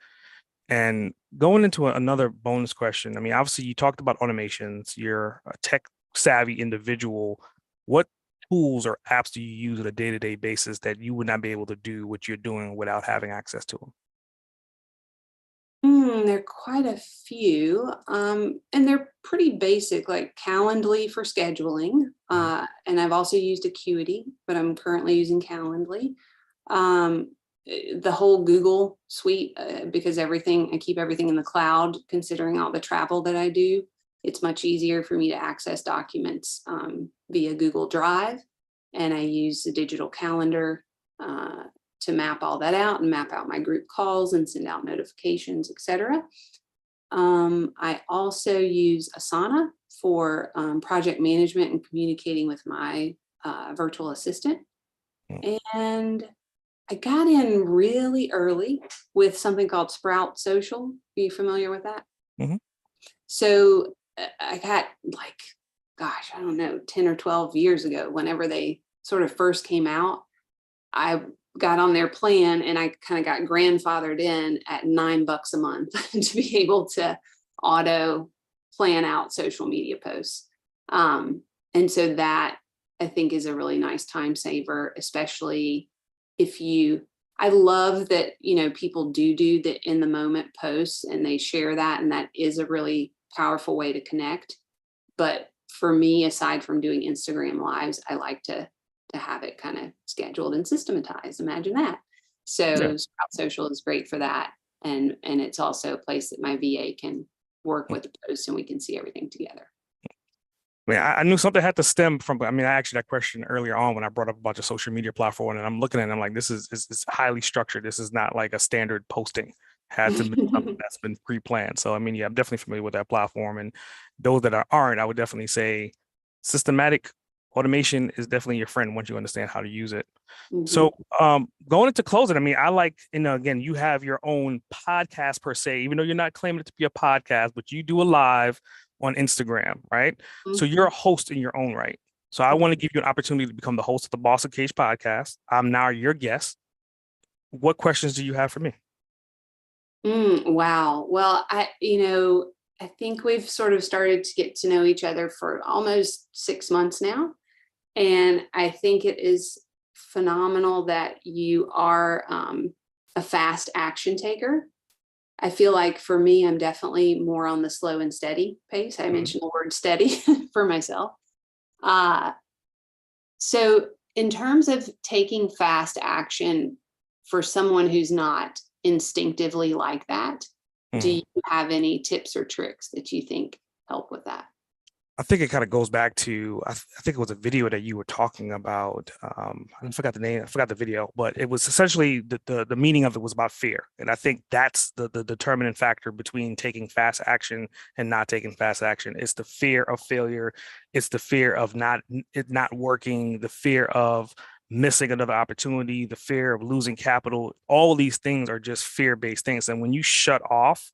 And going into another bonus question, I mean, obviously you talked about automations, you're a tech savvy individual. What tools or apps do you use on a day-to-day basis that you would not be able to do what you're doing without having access to them? There are quite a few, and they're pretty basic, like Calendly for scheduling. Mhm. And I've also used Acuity, but I'm currently using Calendly. Um, the whole Google suite, because I keep everything in the cloud, considering all the travel that I do. It's much easier for me to access documents via Google Drive, and I use the digital calendar. To map all that out and map out my group calls and send out notifications, etc. I also use Asana for project management and communicating with my virtual assistant. Mm. And I got in really early with something called Sprout Social. Are you familiar with that? Mhm. So I got like, gosh, I don't know, 10 or 12 years ago, whenever they sort of first came out. I got on their plan and I kind of got grandfathered in at $9 a month to be able to auto plan out social media posts. And so that, I think, is a really nice time saver, especially if I love that, people do the in the moment posts and they share that. And that is a really powerful way to connect. But for me, aside from doing Instagram lives, I like to have it kind of scheduled and systematized. Imagine that. Yeah. So Sprout Social is great for that. And it's also a place that my VA can work with the posts and we can see everything together. I mean, I knew something had to stem from, I mean, I actually that question earlier on when I brought up about the social media platform, and I'm looking at it, I'm like, this is highly structured. This is not like a standard posting. Had to be something that's been pre-planned. So, I mean, yeah, I'm definitely familiar with that platform. And those that aren't, I would definitely say systematic automation is definitely your friend once you understand how to use it. Mhm. So, going into closing, I mean, I like, again, you have your own podcast per se, even though you're not claiming it to be a podcast, but you do a live on Instagram, right? So you're a Mhm. host in your own right. So I want to give you an opportunity to become the host of the Boss Uncaged podcast. I'm now your guest. What questions do you have for me? Wow. Well, I think we've sort of started to get to know each other for almost 6 months now. And I think it is phenomenal that you are a fast action taker. I feel like for me, I'm definitely more on the slow and steady pace. I Mhm. mentioned the word steady for myself. Uh, so, in terms of taking fast action for someone who's not instinctively like that, do Mhm. you have any tips or tricks that you think help with that? I think it kind of goes back to I think it was a video that you were talking about. I forgot the name, I forgot the video, but it was essentially the meaning of it was about fear, and I think that's the determinant factor between taking fast action and not taking fast action. It's the fear of failure, it's the fear of it not working, the fear of missing another opportunity, the fear of losing capital. All these things are just fear-based things, and when you shut off,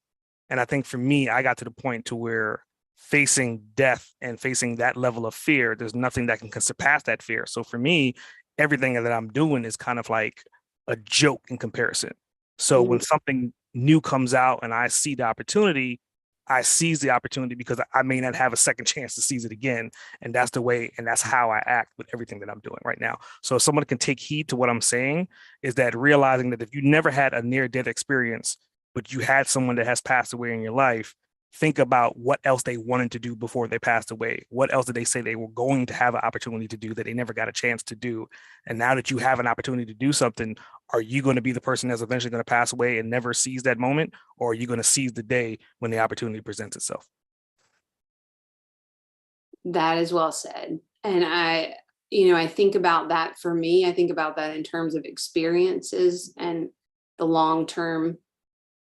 and I think for me, I got to the point to where facing death and facing that level of fear, there's nothing that can surpass that fear. So for me, everything that I'm doing is kind of like a joke in comparison. So when Mhm. something new comes out and I see the opportunity, I seize the opportunity because I may not have a second chance to seize it again. And that's the way, and that's how I act with everything that I'm doing right now. So if someone can take heed to what I'm saying, is that realizing that if you never had a near death experience, but you had someone that has passed away in your life, think about what else they wanted to do before they passed away. What else did they say they were going to have an opportunity to do that they never got a chance to do? And now that you have an opportunity to do something, are you going to be the person that's eventually going to pass away and never seize that moment? Or are you going to seize the day when the opportunity presents itself? That is well said. And I think about that for me. I think about that in terms of experiences and the long-term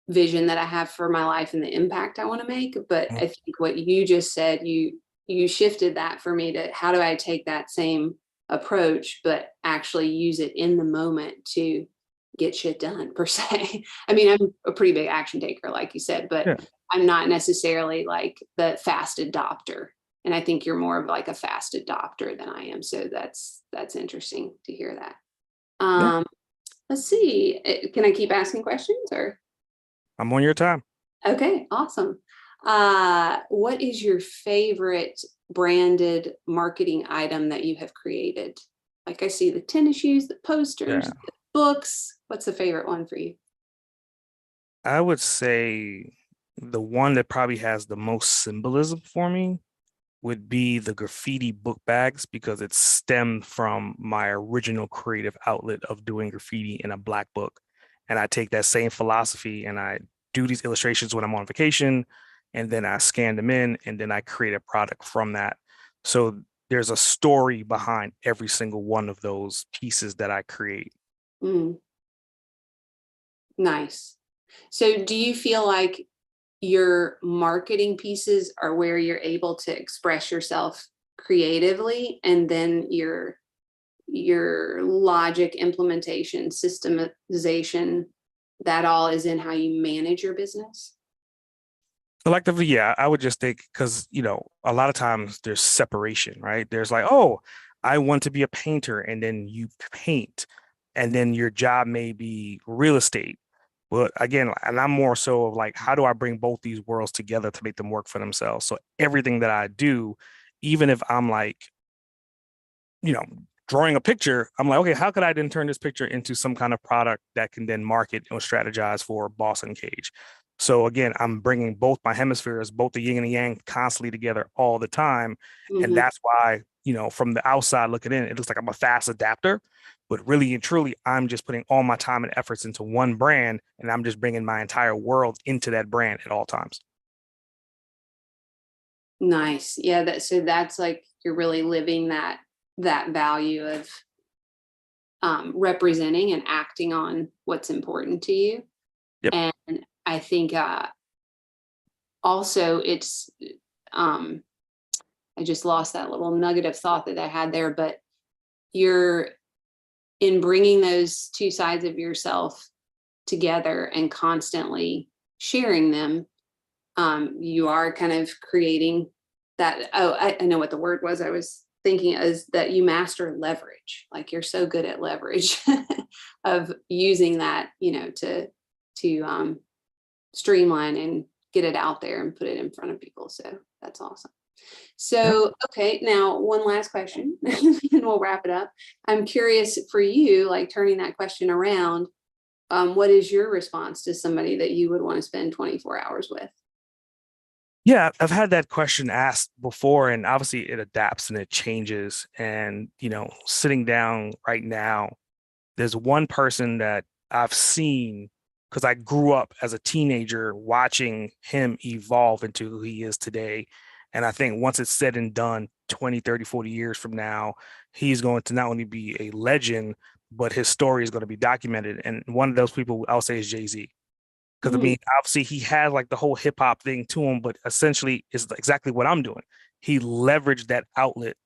vision that I have for my life and the impact I want to make. But I think what you just said, you shifted that for me to how do I take that same approach, but actually use it in the moment to get shit done per se. I mean, I'm a pretty big action taker, like you said, but Yeah. I'm not necessarily like the fast adopter. And I think you're more of like a fast adopter than I am. So that's interesting to hear that. Yeah. Let's see. Can I keep asking questions or? I'm on your time. Okay, awesome. What is your favorite branded marketing item that you have created? Like I see the tennis shoes, the posters, Yeah. the books. What's the favorite one for you? I would say the one that probably has the most symbolism for me would be the graffiti book bags because it stemmed from my original creative outlet of doing graffiti in a black book. And I take that same philosophy and I do these illustrations when I'm on vacation, and then I scan them in, and then I create a product from that. So there's a story behind every single one of those pieces that I create. Mm, nice. So do you feel like your marketing pieces are where you're able to express yourself creatively, and then your logic, implementation, systemization, that all is in how you manage your business? Collectively, yeah, I would just think because, a lot of times there's separation, right? There's like, oh, I want to be a painter, and then you paint, and then your job may be real estate. But again, and I'm more so of like, how do I bring both these worlds together to make them work for themselves? So everything that I do, even if I'm like, you know, drawing a picture, I'm like, okay, how could I then turn this picture into some kind of product that can then market or strategize for Boss Uncaged? So again, I'm bringing both my hemispheres, both the yin and the yang, constantly together all the time, and Mhm. that's why, from the outside looking in, it looks like I'm a fast adapter, but really and truly, I'm just putting all my time and efforts into one brand, and I'm just bringing my entire world into that brand at all times. Nice. Yeah, that's like you're really living that value of representing and acting on what's important to you. Yep. And I think also it's um, I just lost that little nugget of thought that I had there, but you're in bringing those two sides of yourself together and constantly sharing them. You are kind of creating that. Oh, I know what the word was. I was thinking is that you master leverage. Like you're so good at leverage of using that, to streamline and get it out there and put it in front of people. So that's awesome. Yep. So, okay, now one last question and we'll wrap it up. I'm curious for you, like turning that question around, what is your response to somebody that you would want to spend 24 hours with? Yeah, I've had that question asked before, and obviously it adapts and it changes. And, sitting down right now, there's one person that I've seen because I grew up as a teenager watching him evolve into who he is today. And I think once it's said and done, 20, 30, 40 years from now, he's going to not only be a legend, but his story is going to be documented. And one of those people I'll say is Jay-Z. Because I Mm, mean, obviously he had like the whole hip hop thing to him, but essentially is exactly what I'm doing. He leveraged that outlet,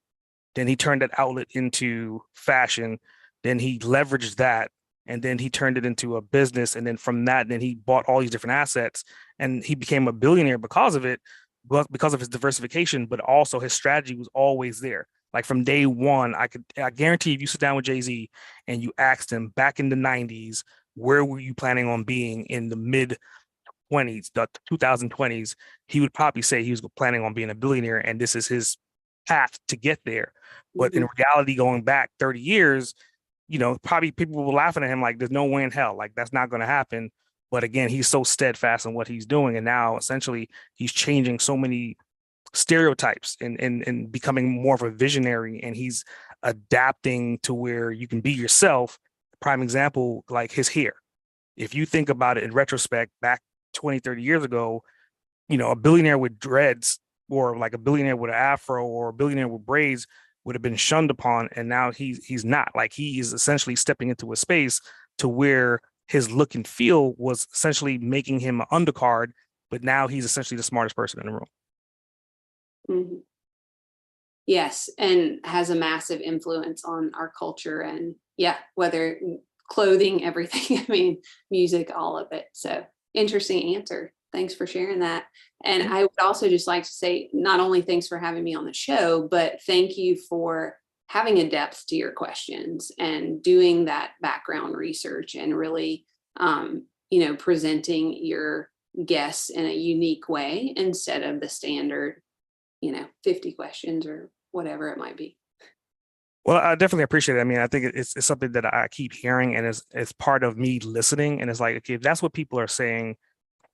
then he turned that outlet into fashion, then he leveraged that, and then he turned it into a business, and then from that, then he bought all these different assets, and he became a billionaire because of it, but because of his diversification, but also his strategy was always there. Like from day one, I guarantee if you sit down with Jay-Z and you asked him back in the 90s, where were you planning on being in the mid 20s, the 2020s, he would probably say he was planning on being a billionaire and this is his path to get there. But mhm. in reality, going back 30 years, probably people were laughing at him like, there's no way in hell, like that's not going to happen. But again, he's so steadfast in what he's doing. And now essentially he's changing so many stereotypes and becoming more of a visionary, and he's adapting to where you can be yourself. Prime example, like his hair. If you think about it in retrospect, back 20, 30 years ago, a billionaire with dreads or like a billionaire with an afro or a billionaire with braids would have been shunned upon. And now he's not. Like, he is essentially stepping into a space to where his look and feel was essentially making him an undercard, but now he's essentially the smartest person in the room. Mm-hmm. Yes, and has a massive influence on our culture, and whether clothing, everything, I mean, music, all of it. So interesting answer. Thanks for sharing that. And I would also just like to say, not only thanks for having me on the show, but thank you for having a depth to your questions and doing that background research and really, presenting your guests in a unique way instead of the standard, 50 questions or whatever it might be. Well, I definitely appreciate it. I mean, I think it's something that I keep hearing, and it's part of me listening. And it's like, okay, if that's what people are saying,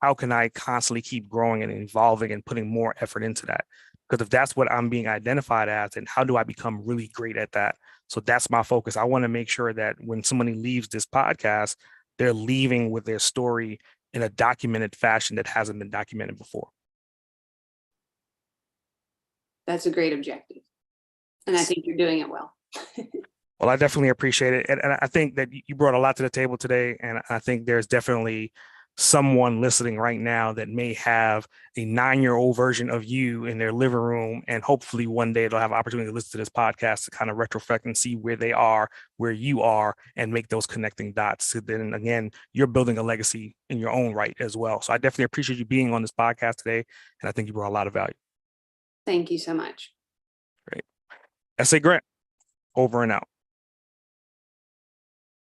how can I constantly keep growing and evolving and putting more effort into that? Because if that's what I'm being identified as, then how do I become really great at that? So that's my focus. I want to make sure that when somebody leaves this podcast, they're leaving with their story in a documented fashion that hasn't been documented before. That's a great objective. And I think you're doing it well. Well, I definitely appreciate it. And I think that you brought a lot to the table today. And I think there's definitely someone listening right now that may have a 9-year-old version of you in their living room. And hopefully one day they'll have an opportunity to listen to this podcast to kind of retroflect and see where they are, where you are, and make those connecting dots. So then again, you're building a legacy in your own right as well. So I definitely appreciate you being on this podcast today. And I think you brought a lot of value. Thank you so much. Great. S.A. Grant, over and out.